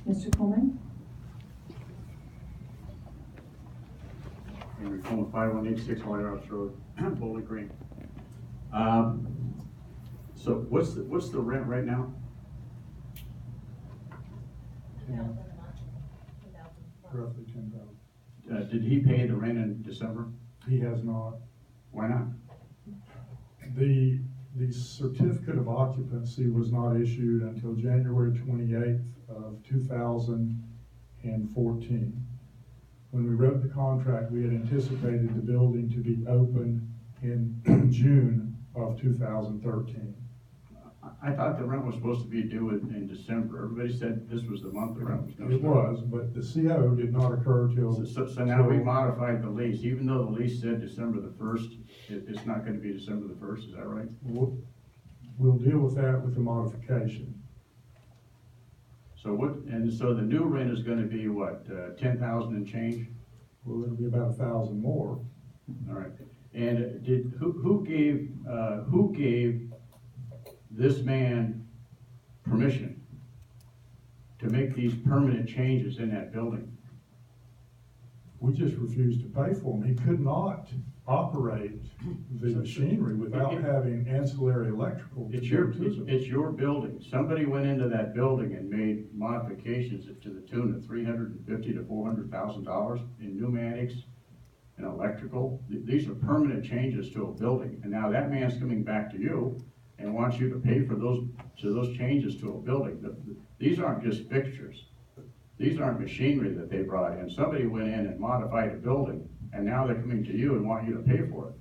Mr. Kuhlman? Henry Coleman, 5186 White House Road, Bowling Green. So what's the rent right now? Roughly 10,000. Did he pay the rent in December? He has not. Why not? The certificate of occupancy was not issued until January 28th of 2014. When we wrote the contract, we had anticipated the building to be open in June of 2013. I thought the rent was supposed to be due in December. Everybody said this was the month the rent was going to It was, but the CO did not occur till. So now we modified the lease, even though the lease said December the 1st, it's not going to be December the 1st, is that right? We'll deal with that with the modification. So so the new rent is going to be what, 10,000 and change? Well, it'll be about 1,000 more. All right. And who gave this man permission to make these permanent changes in that building? We just refused to pay for him. He could not operate the machinery without having ancillary electrical. It's your building. Somebody went into that building and made modifications to the tune of $350,000 to $400,000 in pneumatics and electrical. These are permanent changes to a building, and now that man's coming back to you and wants you to pay for those changes to a building. These aren't just fixtures. These aren't machinery that they brought in. Somebody went in and modified a building, and now they're coming to you and want you to pay for it.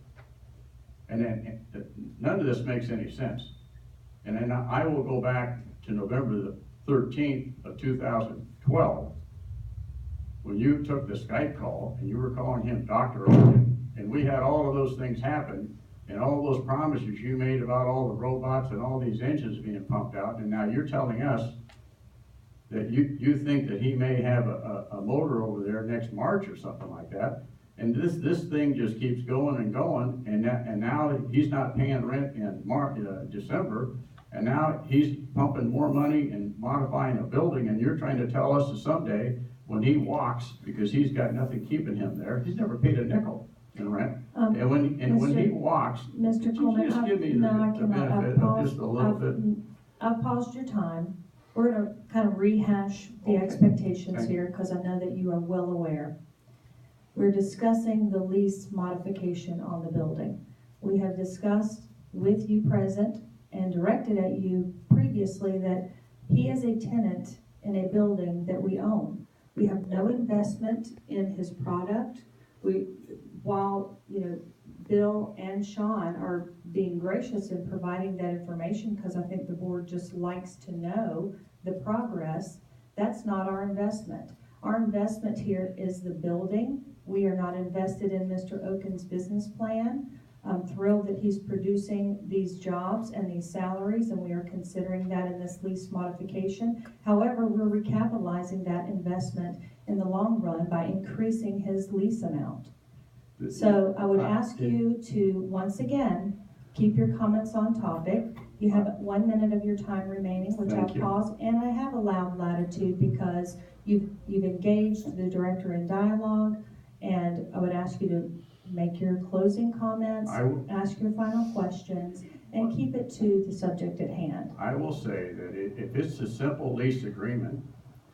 And then none of this makes any sense. And then I will go back to November the 13th of 2012, when you took the Skype call and you were calling him Dr. Owen, and we had all of those things happen, and all those promises you made about all the robots and all these engines being pumped out, and now you're telling us that you think that he may have a motor over there next March or something like that, and this thing just keeps going and going, and now he's not paying rent in December, and now he's pumping more money and modifying a building, and you're trying to tell us that someday when he walks, because he's got nothing keeping him there, he's never paid a nickel in rent, and when he walks, Mr. could you Kuhlman, just give me the benefit of just a little bit? I've paused your time. We're going to kind of rehash the expectations here because I know that you are well aware. We're discussing the lease modification on the building. We have discussed with you present and directed at you previously that he is a tenant in a building that we own. We have no investment in his product. While Bill and Sean are being gracious in providing that information, because I think the board just likes to know the progress, that's not our investment. Our investment here is the building. We are not invested in Mr. Oken's business plan. I'm thrilled that he's producing these jobs and these salaries, and we are considering that in this lease modification. However, we're recapitalizing that investment in the long run by increasing his lease amount. So I would ask you to, once again, keep your comments on topic. You have 1 minute of your time remaining, which I'll pause, and I have allowed latitude because you've engaged the director in dialogue, and I would ask you to make your closing comments, ask your final questions, and keep it to the subject at hand. I will say that if it's a simple lease agreement,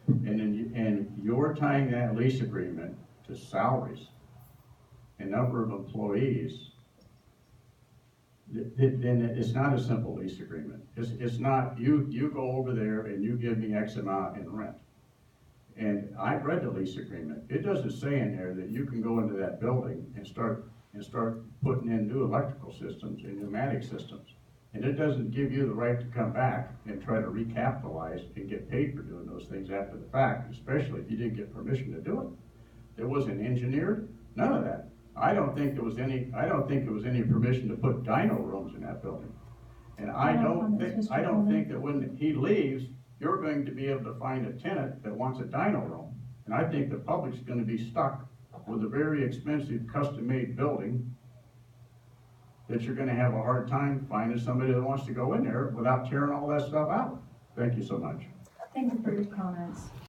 and you're tying that lease agreement to salaries and number of employees, then it's not a simple lease agreement. It's not, you go over there and you give me X amount in rent. And I've read the lease agreement. It doesn't say in there that you can go into that building and start putting in new electrical systems and pneumatic systems. And it doesn't give you the right to come back and try to recapitalize and get paid for doing those things after the fact, especially if you didn't get permission to do it. It wasn't engineered, none of that. I don't think there was any permission to put dyno rooms in that building. And I don't think that when he leaves, you're going to be able to find a tenant that wants a dyno room. And I think the public's going to be stuck with a very expensive custom-made building that you're going to have a hard time finding somebody that wants to go in there without tearing all that stuff out. Thank you so much. Thank you for your comments.